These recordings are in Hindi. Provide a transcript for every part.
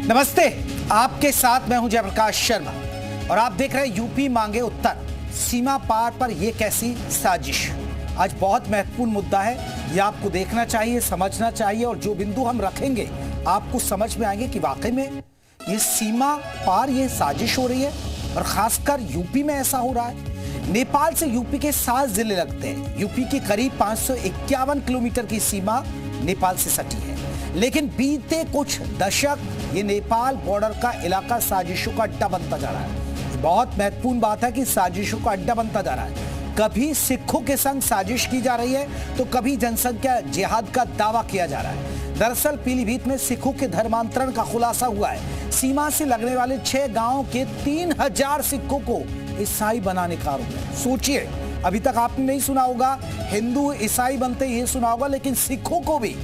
नमस्ते, आपके साथ मैं हूं जयप्रकाश शर्मा और आप देख रहे हैं यूपी मांगे उत्तर। सीमा पार पर यह कैसी साजिश। आज बहुत महत्वपूर्ण मुद्दा है, यह आपको देखना चाहिए, समझना चाहिए और जो बिंदु हम रखेंगे आपको समझ में आएंगे कि वाकई में ये सीमा पार ये साजिश हो रही है और खासकर यूपी में ऐसा हो रहा है। नेपाल से यूपी के 7 जिले लगते हैं। यूपी की करीब 551 किलोमीटर की सीमा नेपाल से सटी है, लेकिन बीते कुछ दशक ये नेपाल बॉर्डर का इलाका साजिशों का अड्डा बनता जा रहा है। बहुत महत्वपूर्ण बात है कि साजिशों का अड्डा बनता जा रहा है। कभी सिखों के संग साजिश की जा रही है तो कभी जनसंख्या जिहाद का दावा किया जा रहा है। दरअसल पीलीभीत में सिखों के धर्मांतरण का खुलासा हुआ है। सीमा से लगने वाले 6 गांवों के 3000 सिखों को ईसाई बनाने का आरोप है। सोचिए, अभी तक आपने नहीं सुना होगा, हिंदू ईसाई बनते ये सुना होगा, लेकिन सिखों को भी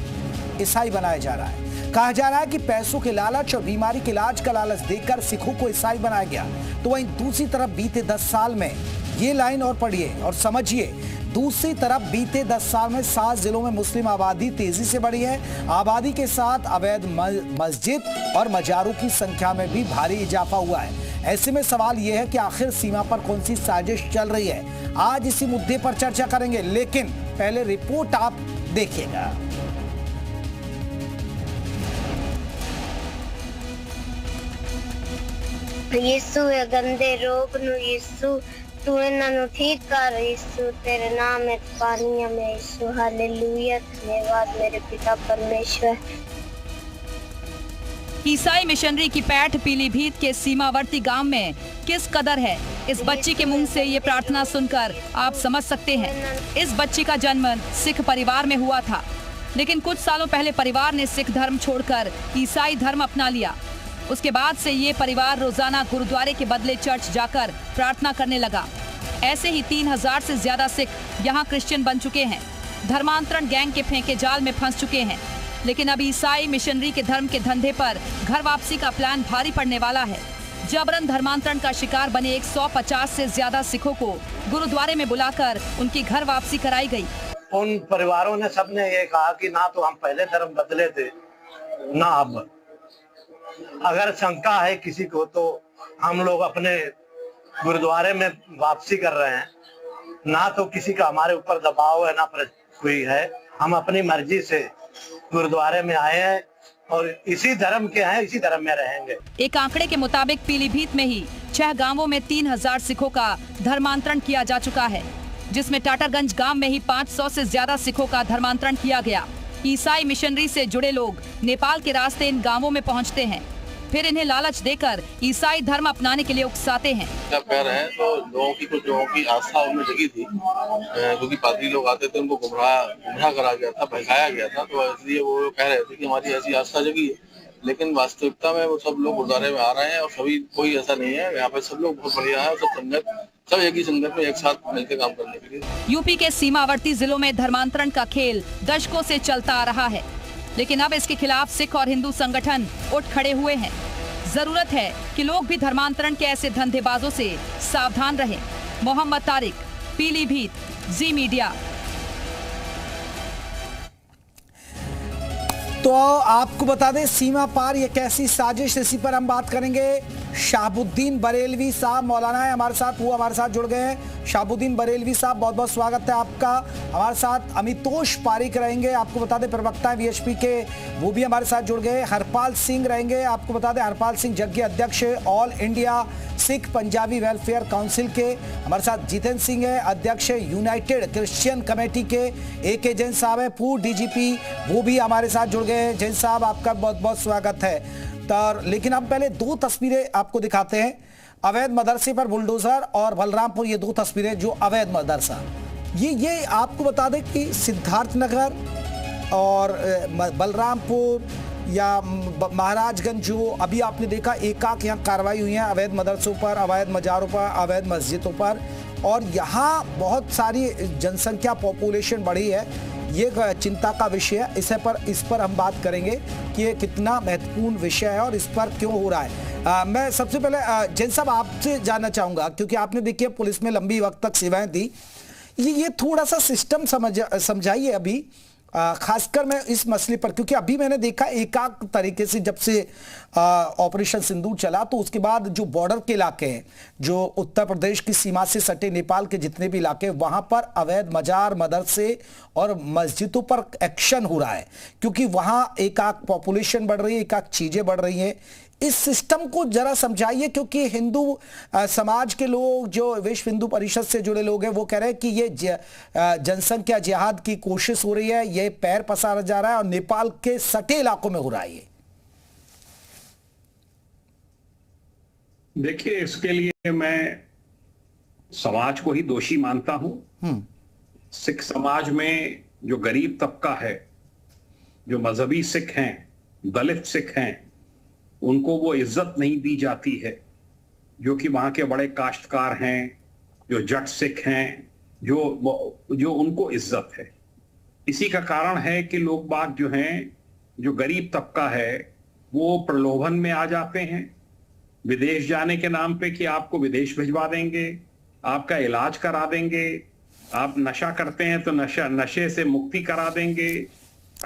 ईसाई बनाया जा रहा है। कहा जा रहा है कि पैसों के लालच और बीमारी के इलाज का लालच देकर सिखों को ईसाई बनाया गया। तो वहीं दूसरी तरफ बीते 10 साल में ये लाइन और पढ़िए और समझिए, दूसरी तरफ बीते 10 साल में 7 जिलों में मुस्लिम आबादी तेजी से बढ़ी है। आबादी के साथ अवैध मस्जिद और मजारों की संख्या में भी भारी इजाफा हुआ है। ऐसे में सवाल यह है कि आखिर सीमा पर कौन सी साजिश चल रही है। आज इसी मुद्दे पर चर्चा करेंगे, लेकिन पहले रिपोर्ट आप देखिएगा। यीशु है गंदे रोग नु यीशु तू इन्हां नु ठीक कर यीशु तेरे नाम है पानी में यीशु हालेलुया धन्यवाद मेरे पिता परमेश्वर। ईसाई मिशनरी की पैठ पीलीभीत के सीमावर्ती गांव में किस कदर है, इस बच्ची के मुंह से ये प्रार्थना सुनकर आप समझ सकते हैं। इस बच्ची का जन्म सिख परिवार में हुआ था, लेकिन कुछ सालों पहले परिवार ने सिख धर्म छोड़कर ईसाई धर्म अपना लिया। उसके बाद से ये परिवार रोजाना गुरुद्वारे के बदले चर्च जाकर प्रार्थना करने लगा। ऐसे ही 3000 से ज्यादा सिख यहाँ क्रिश्चियन बन चुके हैं। धर्मांतरण गैंग के फेंके जाल में फंस चुके हैं, लेकिन अब ईसाई मिशनरी के धर्म के धंधे पर घर वापसी का प्लान भारी पड़ने वाला है। जबरन धर्मांतरण का शिकार बने 150 से ज्यादा सिखों को गुरुद्वारे में बुलाकर उनकी घर वापसी कराई गई। उन परिवारों ने सबने ये कहा कि ना तो हम पहले धर्म बदले थे ना अब। अगर शंका है किसी को तो हम लोग अपने गुरुद्वारे में वापसी कर रहे हैं। ना तो किसी का हमारे ऊपर दबाव है ना कोई है। हम अपनी मर्जी से गुरुद्वारे में आए हैं और इसी धर्म के हैं, इसी धर्म में रहेंगे। एक आंकड़े के मुताबिक पीलीभीत में ही 6 गांवों में 3000 सिखों का धर्मांतरण किया जा चुका है, जिसमें टाटरगंज गांव में ही 500 से ज्यादा सिखों का धर्मांतरण किया गया। ईसाई मिशनरी से जुड़े लोग नेपाल के रास्ते इन गांवों में पहुंचते हैं, फिर इन्हें लालच देकर ईसाई धर्म अपनाने के लिए उकसाते हैं। जब कह रहे हैं तो लोगों की आस्था उनमें जगी थी, क्योंकि पादरी लोग आते थे, उनको गुमराह करा गया था, बहकाया गया था, तो इसलिए वो कह रहे थे कि हमारी ऐसी आस्था जगी है। लेकिन वास्तविकता में वो सब लोग गुरुद्वारे में आ रहे हैं और सभी कोई ऐसा नहीं है। यहाँ पे सब लोग बहुत बढ़िया है, सब एक ही संगत में एक साथ मिलकर काम करने के लिए। यूपी के सीमावर्ती जिलों में धर्मांतरण का खेल दशकों से चलता आ रहा है, लेकिन अब इसके खिलाफ सिख और हिंदू संगठन उठ खड़े हुए हैं। जरूरत है कि लोग भी धर्मांतरण के ऐसे धंधेबाजों से सावधान रहें। मोहम्मद तारिक, पीलीभीत, जी मीडिया। तो आपको बता दें, सीमा पार ये कैसी साजिश, इसी पर हम बात करेंगे। शाहबुद्दीन बरेलवी साहब मौलाना है हमारे साथ, वो हमारे साथ जुड़ गए हैं। शाहबुद्दीन बरेलवी साहब, बहुत बहुत स्वागत है आपका। हमारे साथ अमितोष पारिक रहेंगे, आपको बता दें प्रवक्ता है वीएचपी के, वो भी हमारे साथ जुड़ गए। हरपाल सिंह रहेंगे, आपको बता दें हरपाल सिंह जग्गी अध्यक्ष all India Sikh Punjabi welfare council के। हमारे साथ जितेंद्र सिंह है, अध्यक्ष यूनाइटेड क्रिश्चियन कमेटी के। AK जैन साहब है, पूर्व DGP, वो भी हमारे साथ जुड़ गए हैं। जैन साहब, आपका बहुत बहुत स्वागत है। लेकिन हम पहले 2 तस्वीरें आपको दिखाते हैं। अवैध मदरसे पर बुलडोजर और बलरामपुर, ये 2 तस्वीरें जो अवैध मदरसा, ये आपको बता दें कि सिद्धार्थनगर और बलरामपुर या महाराजगंज, जो अभी आपने देखा एकाक यहाँ कार्रवाई हुई है अवैध मदरसों पर, अवैध मजारों पर, अवैध मस्जिदों पर, और यहाँ बहुत सारी जनसंख्या पॉपुलेशन बढ़ी है। ये चिंता का विषय है। इस पर हम बात करेंगे कि ये कितना महत्वपूर्ण विषय है और इस पर क्यों हो रहा है। मैं सबसे पहले जैन साहब आपसे जानना चाहूँगा, क्योंकि आपने देखिए पुलिस में लंबी वक्त तक सेवाएं दी, ये थोड़ा सा सिस्टम समझाइए। अभी खासकर मैं इस मसले पर, क्योंकि अभी मैंने देखा एकाक तरीके से जब से ऑपरेशन सिंदूर चला तो उसके बाद जो बॉर्डर के इलाके हैं, जो उत्तर प्रदेश की सीमा से सटे नेपाल के जितने भी इलाके, वहां पर अवैध मजार, मदरसे और मस्जिदों पर एक्शन हो रहा है, क्योंकि वहां एकाक पॉपुलेशन बढ़ रही है, एकाक चीजें बढ़ रही हैं। इस सिस्टम को जरा समझाइए, क्योंकि हिंदू समाज के लोग, जो विश्व हिंदू परिषद से जुड़े लोग हैं, वो कह रहे हैं कि ये जनसंख्या जिहाद की कोशिश हो रही है, ये पैर पसारा जा रहा है और नेपाल के सटे इलाकों में हो रहा है ये। देखिए, इसके लिए मैं समाज को ही दोषी मानता हूं। सिख समाज में जो गरीब तबका है, जो मजहबी सिख हैं, दलित सिख हैं, उनको वो इज्जत नहीं दी जाती है जो कि वहां के बड़े काश्तकार हैं, जो जट सिख हैं, जो उनको इज्जत है। इसी का कारण है कि लोग बाग जो हैं, जो गरीब तबका है, वो प्रलोभन में आ जाते हैं विदेश जाने के नाम पे कि आपको विदेश भिजवा देंगे, आपका इलाज करा देंगे, आप नशा करते हैं तो नशे से मुक्ति करा देंगे,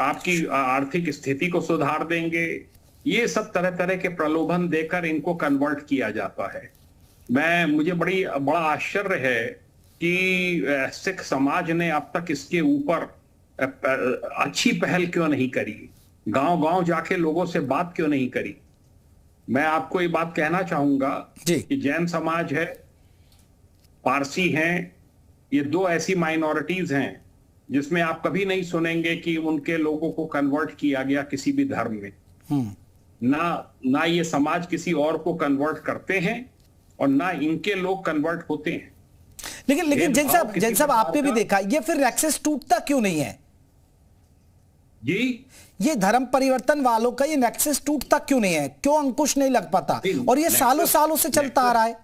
आपकी आर्थिक स्थिति को सुधार देंगे। ये सब तरह तरह के प्रलोभन देकर इनको कन्वर्ट किया जाता है। मुझे बड़ा आश्चर्य है कि सिख समाज ने अब तक इसके ऊपर अच्छी पहल क्यों नहीं करी, गांव-गांव जाके लोगों से बात क्यों नहीं करी। मैं आपको ये बात कहना चाहूंगा कि जैन समाज है, पारसी हैं, ये दो ऐसी माइनॉरिटीज हैं जिसमें आप कभी नहीं सुनेंगे कि उनके लोगों को कन्वर्ट किया गया किसी भी धर्म में। ना ये समाज किसी और को कन्वर्ट करते हैं और ना इनके लोग कन्वर्ट होते हैं। लेकिन जैन साहब आपने भी देखा, ये फिर नेक्सस टूटता क्यों नहीं है जी? ये धर्म परिवर्तन वालों का ये नेक्सस टूटता क्यों नहीं है? क्यों अंकुश नहीं लग पाता? और ये सालों से चलता आ रहा है।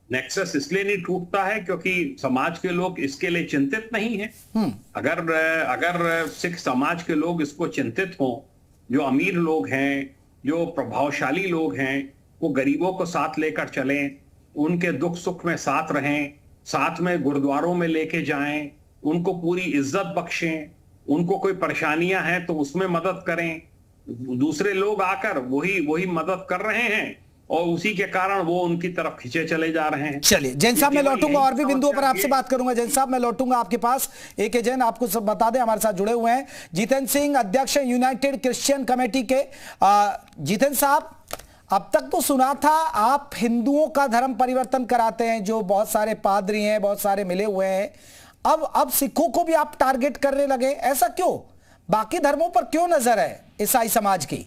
नेक्सस इसलिए नहीं टूटता है क्योंकि समाज के लोग इसके लिए चिंतित नहीं हैं। अगर सिख समाज के लोग इसको चिंतित हों, जो अमीर लोग हैं, जो प्रभावशाली लोग हैं, वो गरीबों को साथ लेकर चलें, उनके दुख सुख में साथ रहें, साथ में गुरुद्वारों में लेके जाएं, उनको पूरी इज्जत बख्शें, उनको कोई परेशानियां हैं तो उसमें मदद करें। दूसरे लोग आकर वही मदद कर रहे हैं और उसी के कारण वो उनकी तरफ खींचे चले जा रहे हैं। चलिए जैन साहब, मैं लौटूंगा और भी बिंदुओं पर आपसे बात करूंगा। जैन साहब, मैं लौटूंगा आपके पास। एक जैन आपको सब बता दें, हमारे साथ जुड़े हुए हैं जितेंद्र सिंह, अध्यक्ष यूनाइटेड क्रिश्चियन कमेटी के। जितेंद्र साहब, अब तक तो सुना था आप हिंदुओं का धर्म परिवर्तन कराते हैं, जो बहुत सारे पादरी हैं, बहुत सारे मिले हुए हैं। अब सिखों को भी आप टारगेट करने लगे, ऐसा क्यों? बाकी धर्मों पर क्यों नजर है ईसाई समाज की?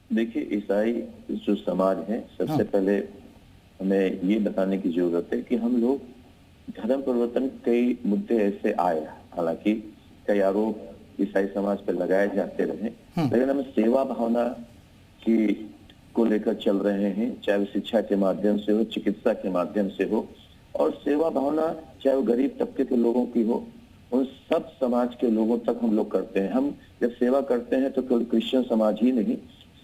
देखिए, ईसाई जो समाज है, सबसे पहले हमें ये बताने की जरूरत है कि हम लोग धर्म परिवर्तन, कई मुद्दे ऐसे आए, हालांकि कई आरोप ईसाई समाज पर लगाए जाते रहे, लेकिन हम सेवा भावना की को लेकर चल रहे हैं, चाहे वो शिक्षा के माध्यम से हो, चिकित्सा के माध्यम से हो, और सेवा भावना चाहे वो गरीब तबके के लोगों की हो, उन सब समाज के लोगों तक हम लोग करते हैं। हम जब सेवा करते हैं तो केवल क्रिश्चियन समाज ही नहीं,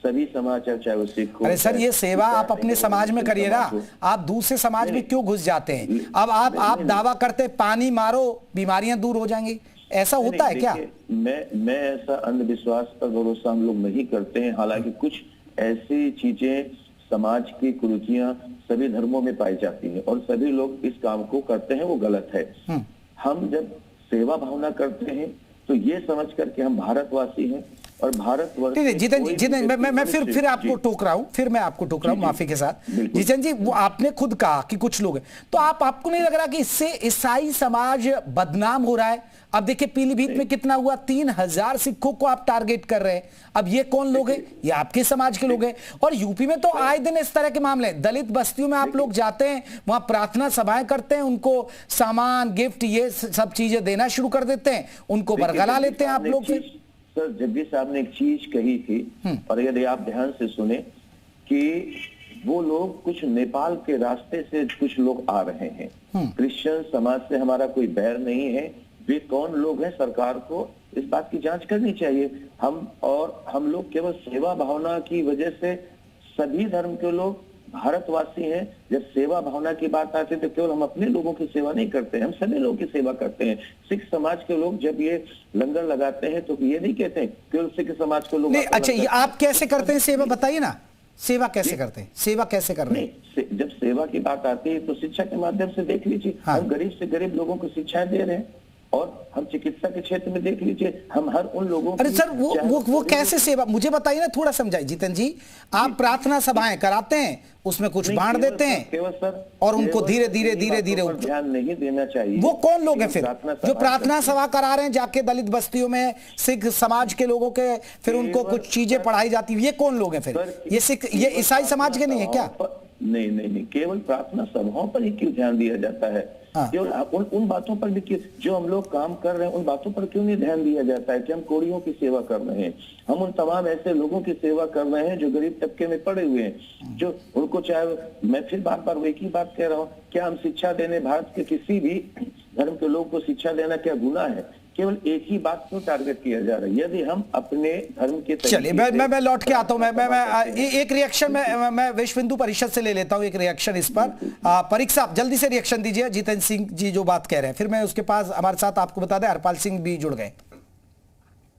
सभी समाज है, चाहे वो सिख हो। अरे सर, ये सेवा आप अपने समाज में करिए ना, आप दूसरे समाज में क्यों घुस जाते हैं? अब आप दावा करते पानी मारो बीमारियां दूर हो जाएंगी, ऐसा होता है क्या? मैं ऐसा अंधविश्वास पर भरोसा हम लोग नहीं करते हैं। हालांकि कुछ ऐसी चीजें, समाज की कुरीतियां सभी धर्मों में पाई जाती हैं और सभी लोग इस काम को करते हैं, वो गलत है। हम जब सेवा भावना करते हैं तो ये समझ करके हम भारतवासी हैं और भारतवर्ष। जितेंद्र, मैं फिर आपको टोक रहा हूं, माफी के साथ। जितेंद्र जी, वो आपने खुद कहा कि कुछ लोग हैं, तो आपको नहीं लग रहा कि इससे ईसाई समाज बदनाम हो रहा है? अब देखिए पीलीभीत में कितना हुआ, 3000 सिखों को आप टारगेट कर रहे हैं। अब ये कौन लोग हैं? ये आपके समाज के लोग हैं। और यूपी में तो आए दिन इस तरह के मामले, दलित बस्तियों में आप लोग जाते हैं, वहां प्रार्थना सभाएं करते हैं, उनको सामान, गिफ्ट, ये सब चीजें देना शुरू कर देते हैं, उनको बरगला लेते हैं आप लोग। सर, जगदीश साहब ने एक चीज कही थी, और यदि आप ध्यान से सुने, कि वो लोग कुछ नेपाल के रास्ते से कुछ लोग आ रहे हैं। क्रिश्चियन समाज से हमारा कोई बैर नहीं है, वे कौन लोग हैं, सरकार को इस बात की जांच करनी चाहिए। हम लोग केवल सेवा भावना की वजह से सभी धर्म के लोग भारतवासी हैं, जब सेवा भावना की बात आती है तो केवल हम अपने लोगों की सेवा नहीं करते हैं, हम सभी लोगों की सेवा करते हैं। सिख समाज के लोग जब ये लंगर लगाते हैं तो ये नहीं कहते हैं केवल सिख समाज के लोग। नहीं, अच्छा, ये आप कैसे करते हैं सेवा, बताइए ना, सेवा कैसे करते हैं, सेवा कैसे कर रहे हैं? जब सेवा की बात आती है तो शिक्षा के माध्यम से देख लीजिए, हाँ। हम गरीब से गरीब लोगों को शिक्षाएं दे रहे हैं, और हम चिकित्सा के क्षेत्र में देख लीजिए, हम हर उन लोगों अरे सर, वो कैसे सेवा, मुझे बताइए ना, थोड़ा समझाइए जितेंद्र जी। आप प्रार्थना सभाएं कराते हैं, उसमें कुछ बांट देते हैं केवल सर, और उनको धीरे धीरे ध्यान नहीं देना चाहिए। वो कौन लोग हैं फिर जो प्रार्थना सभा करा रहे हैं जाके दलित बस्तियों में, सिख समाज के लोगों के, फिर उनको कुछ चीजें पढ़ाई जाती है, ये कौन लोग हैं फिर? ये सिख, ये ईसाई समाज के नहीं है क्या? नहीं, केवल प्रार्थना सभाओं पर ही क्यों ध्यान दिया जाता है? केवल उन बातों पर भी क्यों, जो हम लोग काम कर रहे हैं उन बातों पर क्यों नहीं ध्यान दिया जाता है कि हम कोड़ियों की सेवा कर रहे हैं, हम उन तमाम ऐसे लोगों की सेवा कर रहे हैं जो गरीब तबके में पड़े हुए हैं, जो उनको, चाहे मैं फिर बार एक ही बात कह रहा हूँ, क्या हम शिक्षा देने, भारत के किसी भी धर्म के लोग को शिक्षा देना क्या गुनाह है? केवल एक ही बात क्यों टारगेट किया जा रहा है? यदि हम अपने धर्म के, चलिए मैं लौट के आता हूं, मैं एक रिएक्शन मैं विश्व हिंदू परिषद से ले लेता हूं एक रिएक्शन इस पर। परीख साहब जल्दी से रिएक्शन दीजिए, जितेंद्र सिंह जी जो बात कह रहे हैं, फिर मैं उसके पास हमारे साथ आपको बता दें हरपाल सिंह भी जुड़ गए।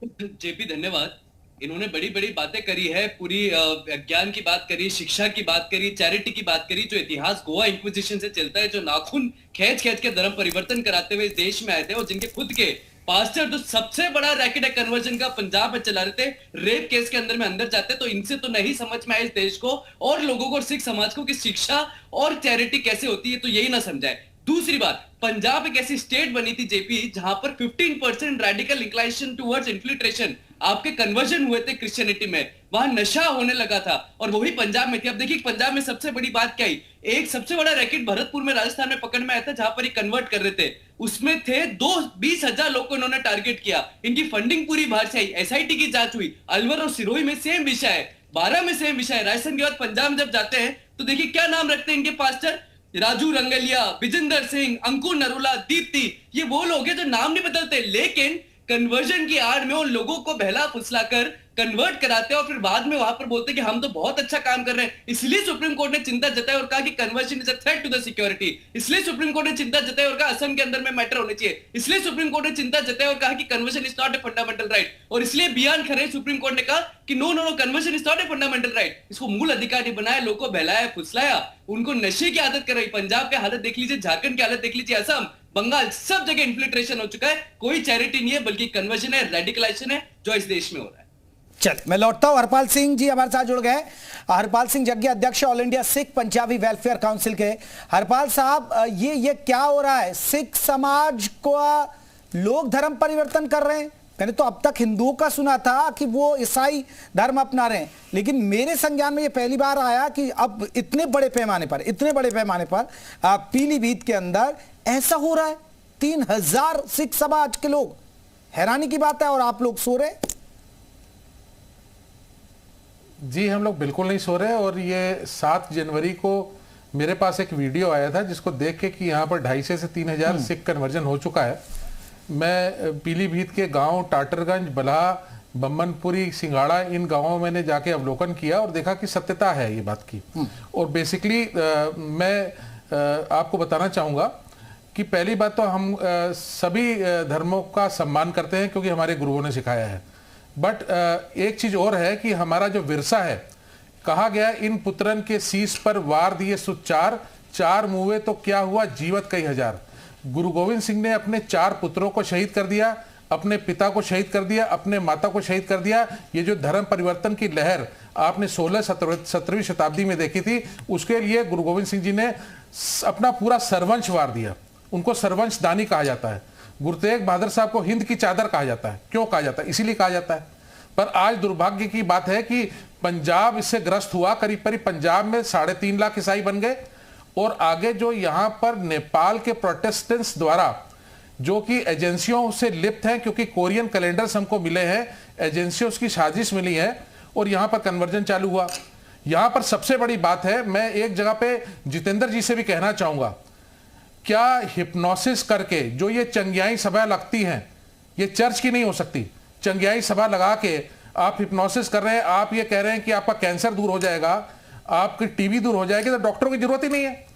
जेपी धन्यवाद। इन्होंने बड़ी बड़ी बातें करी है, पूरी ज्ञान की बात करी, शिक्षा की बात करी, चैरिटी की बात करी, जो इतिहास गोवा इंक्विजिशन से चलता है, जो नाखून खींच के धर्म परिवर्तन कराते हुए इस देश में आए थे, और जिनके खुद के पास्टर जो सबसे बड़ा रैकेट है कन्वर्जन का पंजाब में चला रहे थे, रेप केस के अंदर में अंदर जाते, तो इनसे तो नहीं समझ में आया इस देश को और लोगों को और सिख समाज को कि शिक्षा और चैरिटी कैसे होती है, तो यही ना समझाए। दूसरी बात, पंजाब एक ऐसी स्टेट बनी थी जेपी जहां पर 15% रेडिकल इंक्लाइनेशन टुवर्ड्स इन्फिल्ट्रेशन, आपके कन्वर्जन हुए थे क्रिश्चियनिटी में, वहां नशा होने लगा था, और वही पंजाब में थी। अब देखिए पंजाब में सबसे बड़ी बात क्या है, एक सबसे बड़ा रैकेट भरतपुर में राजस्थान में पकड़ में आया था जहां पर ये कन्वर्ट कर रहे थे, उसमें थे 20,000 लोग को इन्होंने टारगेट किया, इनकी फंडिंग पूरी बाहर से आई, एसआईटी की जांच हुई, अलवर और सिरोही में सेम विषय है, 12 में सेम विषय है। राजस्थान के बाद पंजाब में जब जाते हैं तो देखिए क्या नाम रखते हैं इनके पास्टर, राजू रंगलिया, विजेंद्र सिंह, अंकुर नरूला, दीप्ति, ये वो लोग हैं जो नाम नहीं बदलते, लेकिन कन्वर्जन की आड़ में उन लोगों को बहला फुसलाकर कन्वर्ट कराते हैं और फिर बाद में वहां पर बोलते हैं कि हम तो बहुत अच्छा काम कर रहे हैं। इसलिए सुप्रीम कोर्ट ने चिंता जताई और कहा कि conversion is a threat to the security. इसलिए सुप्रीम कोर्ट ने चिंता जताई और कहा असम के अंदर में मैटर होने चाहिए। इसलिए सुप्रीम कोर्ट ने चिंता जताई और कहा कि conversion is not a fundamental right. और इसलिए बियान खरे सुप्रीम कोर्ट ने कहा कि no no no, conversion is not a fundamental right. इसको मूल अधिकारी बनाया, लोगों को बहलाया फुसलाया, उनको नशे की आदत कराई। पंजाब की हालत देख लीजिए, झारखंड की हालत देख लीजिए, असम, बंगाल, सब जगह इन्फिल्ट्रेशन हो चुका है। कोई चैरिटी नहीं है बल्कि कन्वर्जन है, रेडिकलाइजेशन है जो इस देश में हो रहा है। चल मैं लौटता हूं, हरपाल सिंह जी हमारे साथ जुड़ गए। हरपाल सिंह जग्गी, अध्यक्ष all India Sikh Punjabi welfare council के। हरपाल साहब, ये क्या हो रहा है? सिख समाज को लोग धर्म परिवर्तन कर रहे हैं। मैंने तो अब तक हिंदुओं का सुना था कि वो ईसाई धर्म अपना रहे हैं, लेकिन मेरे संज्ञान में ये पहली बार आया कि अब इतने बड़े पैमाने पर पीलीभीत के अंदर ऐसा हो रहा है। 3,000 सिख समाज के लोग, हैरानी की बात है, और आप लोग सो रहे? जी हम लोग बिल्कुल नहीं सो रहे। और ये 7 जनवरी को मेरे पास एक वीडियो आया था जिसको देख के कि यहाँ पर 250 से 3,000 सिख कन्वर्जन हो चुका है। मैं पीलीभीत के गांव टाटरगंज, बल्हा, बम्बनपुरी, सिंगाड़ा, इन गांवों में मैंने जाके अवलोकन किया और देखा कि सत्यता है ये बात की। और बेसिकली मैं आपको बताना चाहूँगा कि पहली बात तो हम सभी धर्मों का सम्मान करते हैं क्योंकि हमारे गुरुओं ने सिखाया है। बट एक चीज और है कि हमारा जो विरसा है, कहा गया इन पुत्रन के शीश पर वार दिए सुचार, 4 मुए तो क्या हुआ जीवत कई हजार। गुरु गोविंद सिंह ने अपने 4 पुत्रों को शहीद कर दिया, अपने पिता को शहीद कर दिया, अपने माता को शहीद कर दिया। ये जो धर्म परिवर्तन की लहर आपने 16-17वीं शताब्दी में देखी थी, उसके लिए गुरु गोविंद सिंह जी ने अपना पूरा सर्वंश वार दिया। उनको सर्वंशदानी कहा जाता है। गुरु तेग बहादुर साहब को हिंद की चादर कहा जाता है। क्यों कहा जाता है? इसीलिए कहा जाता है। पर आज दुर्भाग्य की बात है कि पंजाब इससे ग्रस्त हुआ। करीब करीब पंजाब में 3.5 लाख ईसाई बन गए। और आगे जो यहाँ पर नेपाल के प्रोटेस्टेंट्स द्वारा, जो कि एजेंसियों से लिप्त हैं, क्योंकि कोरियन कैलेंडर्स हमको मिले हैं, एजेंसियों की साजिश मिली है और यहाँ पर कन्वर्जन चालू हुआ। यहाँ पर सबसे बड़ी बात है, मैं एक जगह पे जितेंद्र जी से भी कहना चाहूंगा, क्या हिप्नोसिस करके जो ये चंगियाई सभा लगती हैं, ये चर्च की नहीं हो सकती। चंगियाई सभा लगा के आप हिप्नोसिस कर रहे हैं, आप ये कह रहे हैं कि आपका कैंसर दूर हो जाएगा, आपकी टीबी दूर हो जाएगी, तो डॉक्टरों की जरूरत ही नहीं है।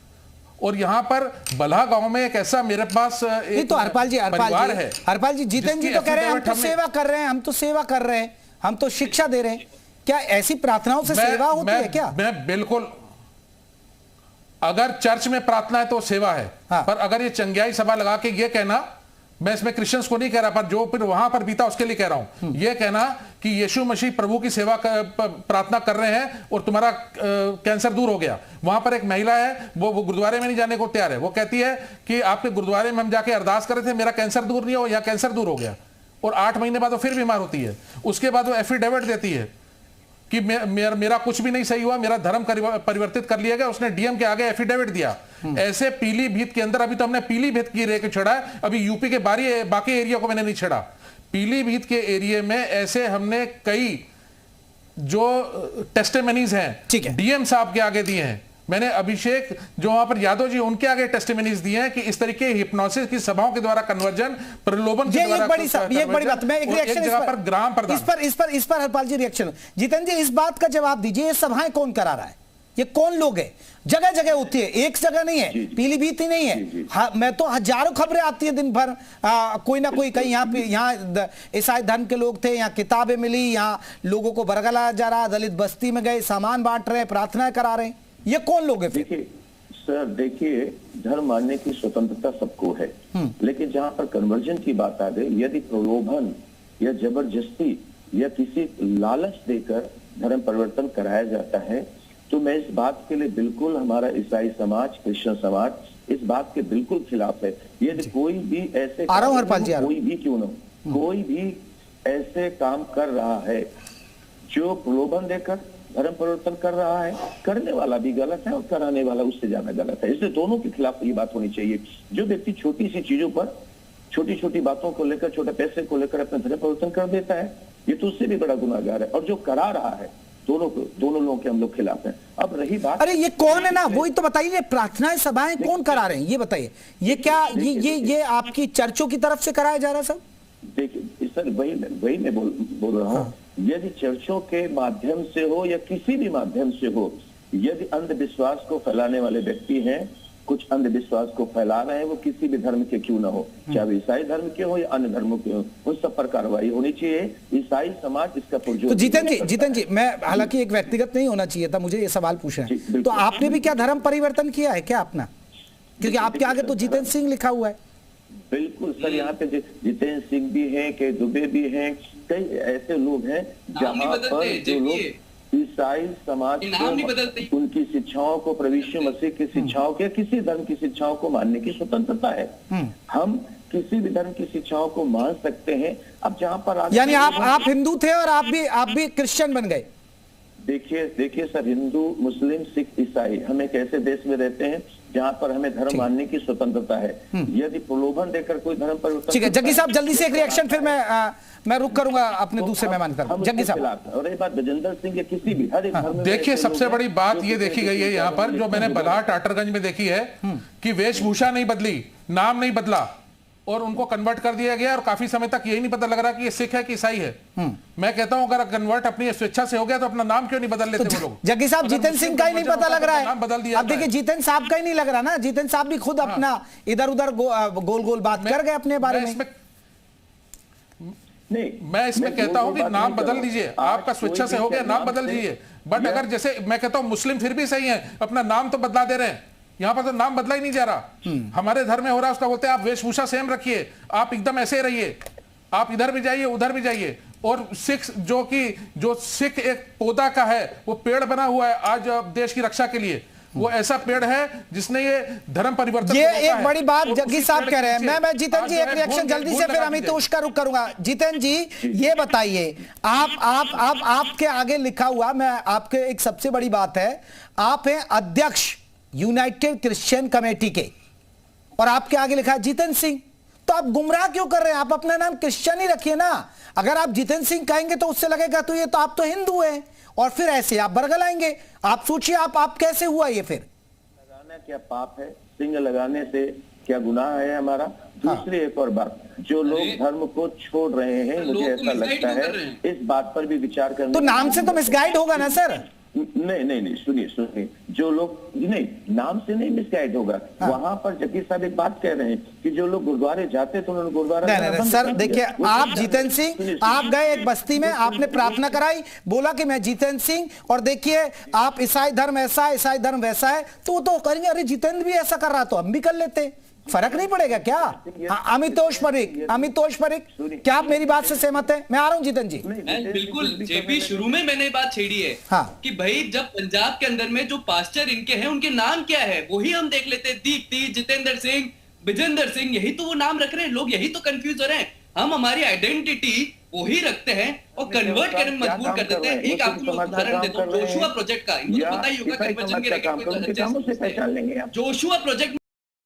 और यहाँ पर बल्हा गांव में एक ऐसा मेरे पास एक तो हरपाल जी जितेंद्र जी तो कह रहे हैं हम तो सेवा कर रहे हैं, हम तो शिक्षा दे रहे हैं। क्या ऐसी प्रार्थनाओं से सेवा होती है क्या? मैं बिल्कुल, अगर चर्च में प्रार्थना है तो सेवा है। हाँ। पर अगर ये चंगियाई सभा लगा के ये कहना, मैं इसमें क्रिश्चियंस को नहीं कह रहा, पर जो फिर वहां पर बीता उसके लिए कह रहा हूं, ये कहना कि यीशु मसीह प्रभु की सेवा प्रार्थना कर रहे हैं और तुम्हारा कैंसर दूर हो गया। वहां पर एक महिला है, वो गुरुद्वारे में नहीं जाने को तैयार है, वो कहती है कि आपके गुरुद्वारे में हम जाके अरदास कर रहे थे, मेरा कैंसर दूर नहीं हो, या कैंसर दूर हो गया, और 8 महीने बाद वो फिर बीमार होती है। उसके बाद वो एफिडेविट देती है कि मेरा कुछ भी नहीं सही हुआ, मेरा धर्म परिवर्तित कर लिया गया। उसने डीएम के आगे एफिडेविट दिया। ऐसे पीलीभीत के अंदर, अभी तो हमने पीलीभीत की रेख छेड़ा है, अभी यूपी के बाकी एरिया को मैंने नहीं छेड़ा। पीलीभीत के एरिया में ऐसे हमने कई जो टेस्टिमनीज हैं डीएम साहब के आगे दिए हैं। मैंने अभिषेक जो वहां पर यादव जी, उनके आगे टेस्टिमनीज दिए हैं कि इस तरीके हिप्नोसिस की सभाओं के द्वारा कन्वर्जन, प्रलोभन के द्वारा, ये एक बड़ी बात। मैं एक रिएक्शन इस पर ग्राम प्रधान इस पर हरपाल जी रिएक्शन। जितेंद्र जी इस बात का जवाब दीजिए, ये सभाएं कौन करा रहा है? ये कौन लोग हैं? जगह जगह होती है, एक जगह नहीं है, पीलीभीत ही नहीं है। मैं तो हजारों खबरें आती है दिन भर, कोई ना कोई कहीं यहाँ ईसाई धर्म के लोग थे, यहाँ किताबें मिली, यहाँ लोगों को बरगलाया जा रहा, दलित बस्ती में गए, सामान बांट रहे हैं, प्रार्थनाएं करा रहे हैं। ये कौन लोग हैं? देखिए धर्म मानने की स्वतंत्रता सबको है, लेकिन जहां पर कन्वर्जन की बात आ गई, यदि प्रलोभन या जबरदस्ती या किसी लालच देकर धर्म परिवर्तन कराया जाता है, तो मैं इस बात के लिए बिल्कुल, हमारा ईसाई समाज, क्रिश्चियन समाज इस बात के बिल्कुल खिलाफ है। यदि कोई भी ऐसे कोई भी क्यों ना हो, कोई भी ऐसे काम कर रहा है जो प्रलोभन देकर धर्म परिवर्तन कर रहा है, करने वाला भी गलत है और कराने वाला उससे ज्यादा गलत है। इसलिए दोनों के खिलाफ ये बात होनी चाहिए। जो व्यक्ति छोटी सी चीजों पर, छोटी छोटी बातों को लेकर, छोटे पैसे को लेकर अपना धर्म परिवर्तन कर देता है, ये तो उससे भी बड़ा गुनाहगार है। और जो करा रहा है, दोनों लोगों के हम लोग खिलाफ हैं। अब रही बात, अरे ये कौन है ना, वही तो बताइए, प्रार्थनाएं सभाएं कौन करा रहे हैं ये बताइए। ये क्या ये आपकी चर्चों की तरफ से कराया जा रहा है सब? देखिए सर, वही मैं बोल रहा हूँ। यदि चर्चों के माध्यम से हो या किसी भी माध्यम से हो, यदि अंधविश्वास को फैलाने वाले व्यक्ति हैं, कुछ अंधविश्वास को फैला रहे हैं, वो किसी भी धर्म के क्यों ना हो, चाहे ईसाई धर्म के हो या अन्य धर्मों के हो, उन सब पर कार्रवाई होनी चाहिए। ईसाई समाज इसका पुरजोर। तो जितेंद्र जी, मैं हालांकि एक व्यक्तिगत नहीं होना चाहिए था, मुझे ये सवाल पूछना है, तो आपने भी क्या धर्म परिवर्तन किया है क्या अपना? क्योंकि आपके आगे तो जितेंद्र सिंह लिखा हुआ है। बिल्कुल सर, यहाँ पे जितेंद्र सिंह भी हैं, के दुबे भी हैं, कई ऐसे लोग हैं जहाँ पर जो लोग ईसाई समाज को, उनकी शिक्षाओं को, प्रभु यीशु मसीह की शिक्षाओं के, किसी धर्म की शिक्षाओं को मानने की स्वतंत्रता है। हम किसी भी धर्म की शिक्षाओं को मान सकते हैं। अब जहाँ पर यानी आप हिंदू थे और आप भी क्रिश्चियन बन गए? देखिए सर, हिंदू, मुस्लिम, सिख, ईसाई, हम एक ऐसे देश में रहते हैं जहाँ पर हमें धर्म मानने की स्वतंत्रता है। यदि प्रलोभन देकर कोई धर्म परिवर्तन, ठीक है जग्गी साहब, जल्दी से एक रिएक्शन, फिर मैं रुक करूंगा अपने दूसरे मेहमान का। जग्गी साहब, और एक बात, गजेंद्र सिंह या किसी भी हर एक धर्म, देखिए सबसे बड़ी बात ये देखी गई है यहाँ पर, जो मैंने बल्हा टाटरगंज में देखी है, कि वेशभूषा नहीं बदली, नाम नहीं बदला, और उनको कन्वर्ट कर दिया गया, और काफी समय तक यही नहीं पता लग रहा कि ये सिख है कि ईसाई है। मैं कहता हूं अगर कन्वर्ट अपनी स्वेच्छा से हो गया तो अपना नाम क्यों नहीं बदल लेते वो लोग? जग्गी साहब, जितेंद्र सिंह का ही नहीं पता लग रहा है, नाम बदल दिया। अब देखिए जितेंद्र साहब का ही नहीं लग रहा ना, जितेंद्र साहब भी खुद अपना इधर उधर गोल गोल बात कर गए अपने बारे में। मैं इसमें कहता हूं कि नाम बदल दीजिए, आपका स्वेच्छा से हो गया, नाम बदल दीजिए। बट अगर जैसे मैं कहता हूं मुस्लिम फिर भी सही है, अपना नाम तो बदला दे रहे हैं, यहाँ पर तो नाम बदला ही नहीं जा रहा। हमारे धर्म में हो रहा है, उसका बोलते हैं आप वेशभूषा सेम रखिए, आप एकदम ऐसे रहिए, आप इधर भी जाइए उधर भी जाइए। और जो सिख एक पौधा का है, वो पेड़ बना हुआ है आज देश की रक्षा के लिए, वो ऐसा पेड़ है जिसने ये धर्म परिवर्तन, ये एक बड़ी बात जग्गी साहब कह रहे हैं। मैं जितेंद्र जी एक रिएक्शन जल्दी से, फिर अमित उसका रुख करूंगा। जितेंद्र जी ये बताइए, आप आपके आगे लिखा हुआ, मैं आपके एक सबसे बड़ी बात है, आप हैं अध्यक्ष यूनाइटेड क्रिश्चियन कमेटी के, और आपके आगे लिखा है जितेंद्र सिंह। तो आप गुमराह क्यों कर रहे हैं? आप अपना नाम क्रिश्चियन ही रखिए ना। अगर आप जितेंद्र सिंह कहेंगे तो उससे लगेगा तो ये तो आप तो हिंदू हैं, और फिर ऐसे आप बरगलाएंगे। आप सोचिए आप कैसे हुआ ये? फिर लगाना क्या पाप है? सिंह लगाने से क्या गुनाह है हमारा? दूसरी एक और बात, जो लोग धर्म को छोड़ रहे हैं, मुझे ऐसा लगता है इस बात पर भी विचार करना। तो नाम से तो मिसगाइड होगा ना सर? नहीं, सुनिए, जो लोग नहीं, नाम से नहीं मिसगाइड होगा। हाँ। वहां पर जकीर साहब एक बात कह रहे हैं कि जो लोग गुरुद्वारे जाते तो उन्होंने गुरुद्वारा नहीं, सर देखिए, आप जितेंद्र सिंह, आप गए एक बस्ती में, आपने प्रार्थना कराई, बोला कि मैं जितेंद्र सिंह, और देखिए आप ईसाई धर्म ऐसा है, ईसाई धर्म वैसा है, तो वो तो करेंगे अरे जितेंद्र भी ऐसा कर रहा तो हम भी कर लेते, फर्क नहीं पड़ेगा क्या? अमितोष परीख, क्या आप मेरी बात से सहमत हैं? मैं आ रहा हूं जितेंद्र जी। बिल्कुल जेपी, शुरू में मैंने बात छेड़ी है कि भाई जब पंजाब के अंदर में जो पास्टर इनके हैं उनके नाम क्या है, वही हम देख लेते हैं। दीप्ति, जितेंद्र सिंह, विजेंद्र सिंह, यही तो वो नाम रख रहे हैं, लोग यही तो कंफ्यूज हो रहे हैं। हम हमारी आइडेंटिटी वही रखते हैं और कन्वर्ट करने में मजबूर कर देते हैं। एक आपको उदाहरण देता हूँ जोशुआ प्रोजेक्ट का, इनको पता ही होगा कन्वर्जन के जोशुआ प्रोजेक्ट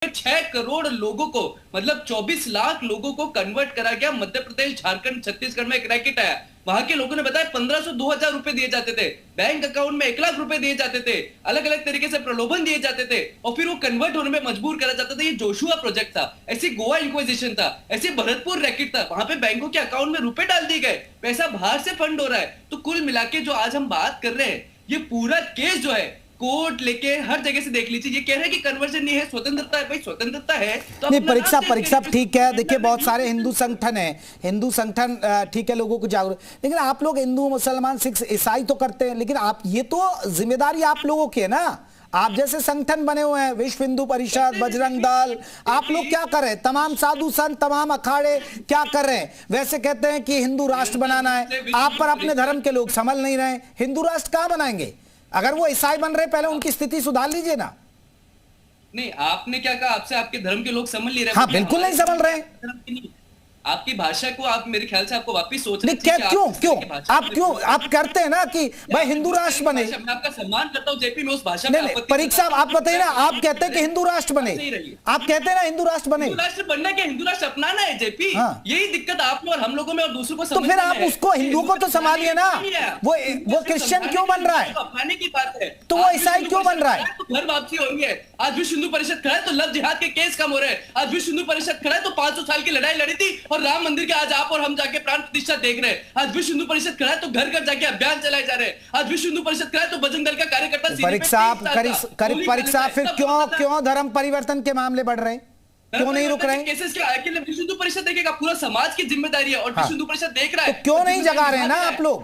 6 करोड़ लोगों को, मतलब 24 लाख लोगों को कन्वर्ट करा गया। मध्य प्रदेश, झारखंड, छत्तीसगढ़ में एक रैकेट आया, वहां के लोगों ने बताया 1500 2000 रुपए दिए जाते थे, बैंक अकाउंट में 1 लाख रुपए दिए जाते थे, अलग अलग तरीके से प्रलोभन दिए जाते थे और फिर वो कन्वर्ट होने में मजबूर करा जाता था। ये जोशुआ प्रोजेक्ट था, ऐसी गोवा इंक्विजिशन था, ऐसी भरतपुर रैकेट था, वहां पे बैंकों के अकाउंट में रुपए डाल दिए गए, पैसा बाहर से फंड हो रहा है। तो कुल मिला के जो आज हम बात कर रहे हैं, ये पूरा केस जो है कोर्ट लेके हर जगह से देख लीजिए, ये कह रहे हैं कि कन्वर्जन नहीं है, स्वतंत्रता है। भाई स्वतंत्रता है तो नहीं, परीक्षा ठीक है। देखिए बहुत सारे हिंदू संगठन है, हिंदू संगठन ठीक है, लोगों को जागरूक, लेकिन आप लोग हिंदू, मुसलमान, सिख, ईसाई तो करते हैं, लेकिन आप ये तो जिम्मेदारी आप लोगों की है ना। आप जैसे संगठन बने हुए हैं, विश्व हिंदू परिषद, बजरंग दल, आप लोग क्या कर रहे हैं? तमाम साधु संत, तमाम अखाड़े क्या कर रहे हैं? वैसे कहते हैं कि हिंदू राष्ट्र बनाना है, आप पर अपने धर्म के लोग संभल नहीं रहे। हिंदू राष्ट्र कहां बनाएंगे? अगर वो ईसाई बन रहे, पहले उनकी स्थिति सुधार लीजिए ना। नहीं, आपने क्या कहा? आपसे आपके धर्म के लोग समझ नहीं रहे। हाँ, बिल्कुल नहीं समझ रहे। आपकी भाषा को आप, मेरे ख्याल से आपको वापस सोचना चाहिए। क्यों आप करते हैं ना कि भाई हिंदू राष्ट्र बने। मैं आपका सम्मान करता हूं जेपी, मैं उस भाषा में परीक्षा साहब आप बताइए ना, आप कहते हैं कि हिंदू राष्ट्र बने, आप कहते हैं ना हिंदू राष्ट्र बने। हिंदू राष्ट्र बनना क्या, हिंदू राष्ट्र अपनाना है जेपी। यही दिक्कत आप लोग और हम लोगों में और दूसरों को तो फिर आप उसको हिंदू को तो संभालिए ना। वो क्रिश्चियन क्यों बन रहा है? अपनाने की बात है। तो वो ईसाई क्यों बन रहा है? घर वापसी हो रही है। आज विश्व हिंदू परिषद खड़ा है तो लव जिहाद के केस कम हो रहे हैं। आज विश्व हिंदू परिषद खड़ा है तो 500 साल की लड़ाई लड़ी थी और राम मंदिर के आज आप और हम जाके प्राण प्रतिष्ठा देख रहे हैं। आज विश्व हिंदू परिषद खड़ा है तो घर घर जाके अभियान चलाए जा रहे हैं। आज विश्व हिंदू परिषद खड़ा है तो बजरंग दल का कार्यकर्ता परीक्षा फिर क्यों धर्म परिवर्तन के मामले बढ़ रहे हैं? क्यों नहीं रुक रहे? केसेस क्या अकेले विश्व हिंदू परिषद देखेगा, पूरा समाज की जिम्मेदारी है और विश्व हिंदू परिषद देख रहा है। तो क्यों नहीं जगा रहे हैं ना आप लोग?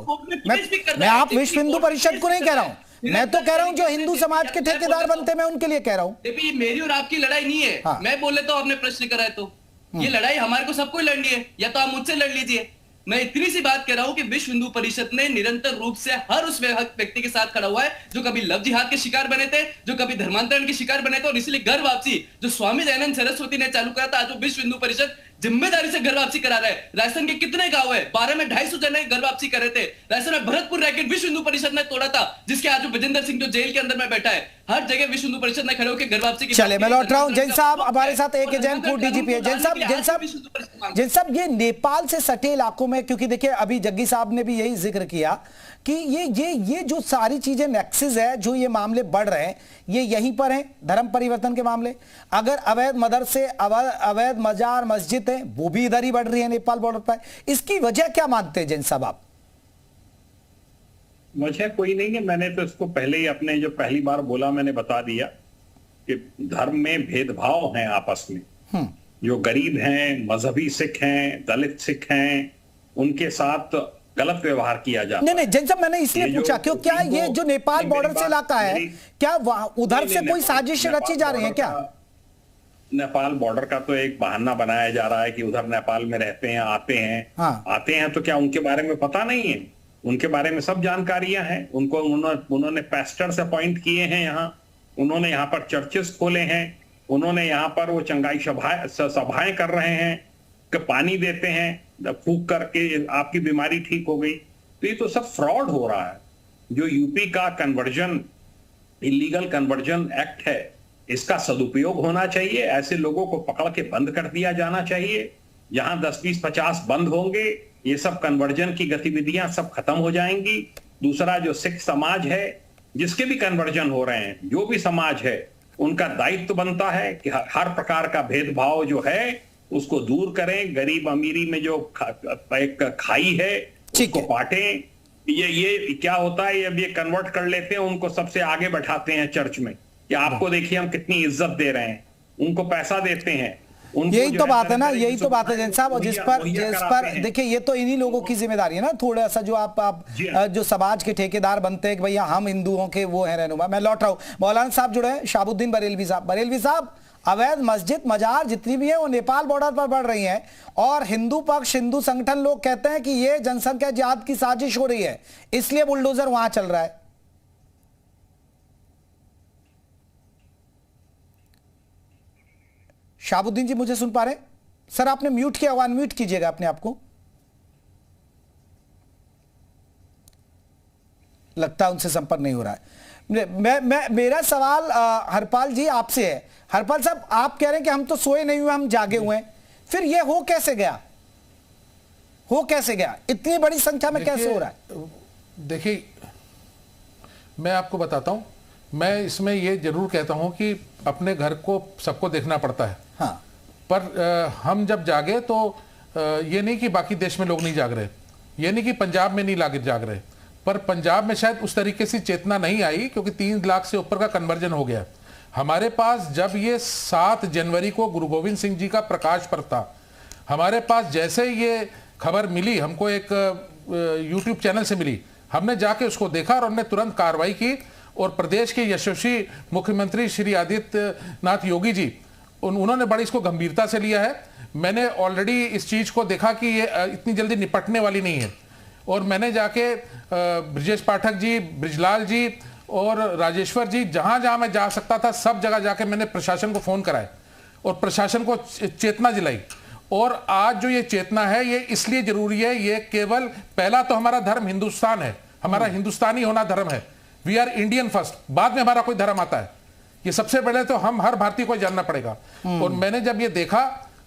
मैं आप विश्व हिंदू परिषद को नहीं कह रहा हूं, मैं तो कह रहा हूं जो हिंदू समाज के ठेकेदार बनते, मैं उनके लिए कह रहा हूं। देखिए मेरी और आपकी लड़ाई नहीं है। मैं बोल लेता हूं, आपने प्रश्न करा है तो ये लड़ाई हमारे को सबको लड़नी है, या तो आप मुझसे लड़ लीजिए। मैं इतनी सी बात कह रहा हूं कि विश्व हिंदू परिषद ने निरंतर रूप से हर उस व्यक्ति के साथ खड़ा हुआ है जो कभी लव जिहाद के शिकार बने थे, जो कभी धर्मांतरण के शिकार बने थे, और इसलिए घर वापसी जो स्वामी दयानंद सरस्वती ने चालू करा था, आज विश्व हिंदू परिषद जिम्मेदारी से घर वापसी करा रहा है। राजस्थान के कितने गांव है? 12 में 250 जने घर वापसी कर रहे थे। राजस्थान में भरतपुर रैकेट विश्व हिंदू परिषद ने तोड़ा था, जिसके आज विजेंद्र सिंह जो जेल के अंदर में बैठा है। हर जगह विश्व हिंदू परिषद ने खड़े होकर घर वापसी की। चले मैं लौट रहा हूं। जैन साहब हमारे साथ एक एजेंट फूड डीजीपी है। जैन साहब ये नेपाल से सटे इलाकों में, क्योंकि देखिए अभी जग्गी साहब ने भी यही जिक्र किया कि ये जो सारी चीजें नेक्सिस है, जो ये मामले बढ़ रहे हैं, ये यहीं पर हैं धर्म परिवर्तन के मामले। अगर अवैध मदरसे, अवैध मजार, मस्जिद है, वो भी इधर ही बढ़ रही है नेपाल बॉर्डर पर। इसकी वजह क्या मानते हैं जैन साहब आप? वजह कोई नहीं है, मैंने तो इसको पहले ही अपने जो पहली बार बोला मैंने बता दिया कि धर्म में भेदभाव है आपस में। जो गरीब हैं, मजहबी सिख हैं, दलित सिख हैं, उनके साथ गलत व्यवहार किया जाता है। नहीं जैन साहब, मैंने इसलिए पूछा क्यों, क्या ये जो नेपाल बॉर्डर से इलाका है, क्या उधर से कोई साजिश रची जा रही है क्या? नेपाल बॉर्डर का तो एक बहाना बनाया जा रहा है कि उधर नेपाल में रहते हैं, आते हैं। आते हैं तो क्या उनके बारे में पता नहीं है? उनके बारे में सब जानकारियां हैं। उन्होंने पेस्टर्स अपॉइंट किए हैं यहाँ, उन्होंने यहाँ पर चर्चेस खोले हैं, उन्होंने यहाँ पर वो चंगाई सभाएं कर रहे हैं कि पानी देते हैं, फूंक करके आपकी बीमारी ठीक हो गई। तो ये तो सब फ्रॉड हो रहा है। जो यूपी का कन्वर्जन, इलीगल कन्वर्जन एक्ट है, इसका सदुपयोग होना चाहिए। ऐसे लोगों को पकड़ के बंद कर दिया जाना चाहिए। जहां 10, 20, 50 बंद होंगे, ये सब कन्वर्जन की गतिविधियां सब खत्म हो जाएंगी। दूसरा, जो सिख समाज है, जिसके भी कन्वर्जन हो रहे हैं, जो भी समाज है, उनका दायित्व बनता है कि हर प्रकार का भेदभाव जो है उसको दूर करें। गरीब अमीरी में जो एक खाई है उसको बांटें। ये क्या होता है, अब ये कन्वर्ट कर लेते हैं, उनको सबसे आगे बैठाते हैं चर्च में कि आपको देखिए हम कितनी इज्जत दे रहे हैं, उनको पैसा देते हैं। यही तो बात है ना, यही तो बात है जैन साहब। और जिस पर देखिए, ये तो इन्हीं लोगों की जिम्मेदारी है ना, थोड़ा सा जो आप जो समाज के ठेकेदार बनते हैं कि भैया हम हिंदुओं के वो हैं रहनुमा। मैं लौट रहा हूं, मौलाना साहब जुड़े हैं, शाहबुद्दीन बरेलवी साहब। बरेलवी साहब, अवैध मस्जिद मजार जितनी भी है वो नेपाल बॉर्डर पर बढ़ रही हैं, और हिंदू पक्ष, हिंदू संगठन लोग कहते हैं कि ये जनसंख्या जिहाद की साजिश हो रही है, इसलिए बुलडोजर वहां चल रहा है। शाहबुद्दीन जी मुझे सुन पा रहे हैं? सर आपने म्यूट किया, अनम्यूट कीजिएगा अपने आप को। लगता है उनसे संपर्क नहीं हो रहा है। मेरा सवाल हरपाल जी आपसे है। हरपाल साहब, आप कह रहे हैं कि हम तो सोए नहीं हुए, हम जागे हुए हैं, फिर ये हो कैसे गया? हो कैसे गया? इतनी बड़ी संख्या में कैसे हो रहा है? देखिए, मैं आपको बताता हूं, मैं इसमें ये जरूर कहता हूं कि अपने घर को सबको देखना पड़ता है। हाँ। पर हम जब जागे तो ये नहीं कि बाकी देश में लोग नहीं जाग रहे, ये नहीं कि पंजाब में नहीं जाग रहे, पर पंजाब में शायद उस तरीके से चेतना नहीं आई, क्योंकि 3 लाख से ऊपर का कन्वर्जन हो गया। हमारे पास जब ये 7 जनवरी को गुरु गोविंद सिंह जी का प्रकाश पर्व था, हमारे पास जैसे ये खबर मिली, हमको एक यूट्यूब चैनल से मिली, हमने जाके उसको देखा और हमने तुरंत कार्रवाई की। और प्रदेश के यशस्वी मुख्यमंत्री श्री आदित्यनाथ योगी जी, उन्होंने बड़ी इसको गंभीरता से लिया है। मैंने ऑलरेडी इस चीज को देखा कि ये इतनी जल्दी निपटने वाली नहीं है, और मैंने जाके ब्रजेश पाठक जी, ब्रिजलाल जी और राजेश्वर जी, जहां जहां मैं जा सकता था सब जगह जाके मैंने प्रशासन को फोन कराया और प्रशासन को चेतना दिलाई। और आज जो ये चेतना है, ये इसलिए जरूरी है, ये केवल पहला तो हमारा धर्म हिंदुस्तान है, हमारा हिंदुस्तानी होना धर्म है, वी आर इंडियन फर्स्ट, बाद में हमारा कोई धर्म आता है। ये सबसे पहले तो हम हर भारतीय को जानना पड़ेगा। और मैंने जब ये देखा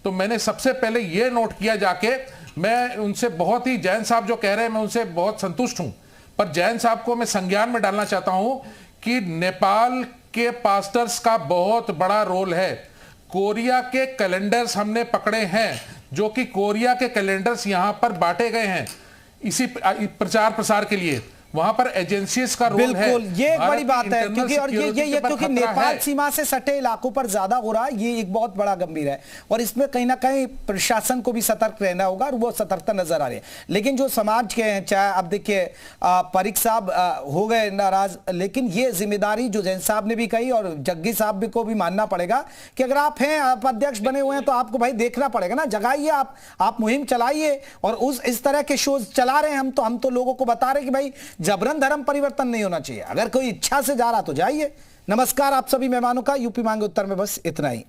तो मैंने सबसे पहले ये नोट किया जाके, मैं उनसे बहुत ही, जैन साहब जो कह रहे हैं मैं उनसे बहुत संतुष्ट हूं, पर जैन साहब को मैं संज्ञान में डालना चाहता हूं कि नेपाल के पास्टर्स का बहुत बड़ा रोल है। कोरिया के कैलेंडर्स हमने पकड़े हैं, जो कि कोरिया के कैलेंडर्स यहां पर बांटे गए हैं इसी प्रचार प्रसार के लिए, वहां पर एजेंसीज का रोल है। बिल्कुल, ये एक बड़ी बात है, क्योंकि और ये क्योंकि नेपाल सीमा से सटे इलाकों पर ज्यादा हो रहा है, ये एक बहुत बड़ा गंभीर है, और इसमें कहीं ना कहीं प्रशासन को भी सतर्क रहना होगा, और वो सतर्कता नजर आ रही है। लेकिन जो समाज के हैं, चाहे अब देखिए परीख साहब हो गए नाराज, लेकिन ये जिम्मेदारी जो जैन साहब ने भी कही और जग्गी साहब को भी मानना पड़ेगा कि अगर आप हैं, आप अध्यक्ष बने हुए हैं, तो आपको भाई देखना पड़ेगा ना, जगाइए, आप मुहिम चलाइए। और इस तरह के शोज चला रहे हैं हम तो लोगों को बता रहे हैं कि भाई जबरन धर्म परिवर्तन नहीं होना चाहिए, अगर कोई इच्छा से जा रहा तो जाइए। नमस्कार आप सभी मेहमानों का, यूपी मांगे उत्तर में बस इतना ही।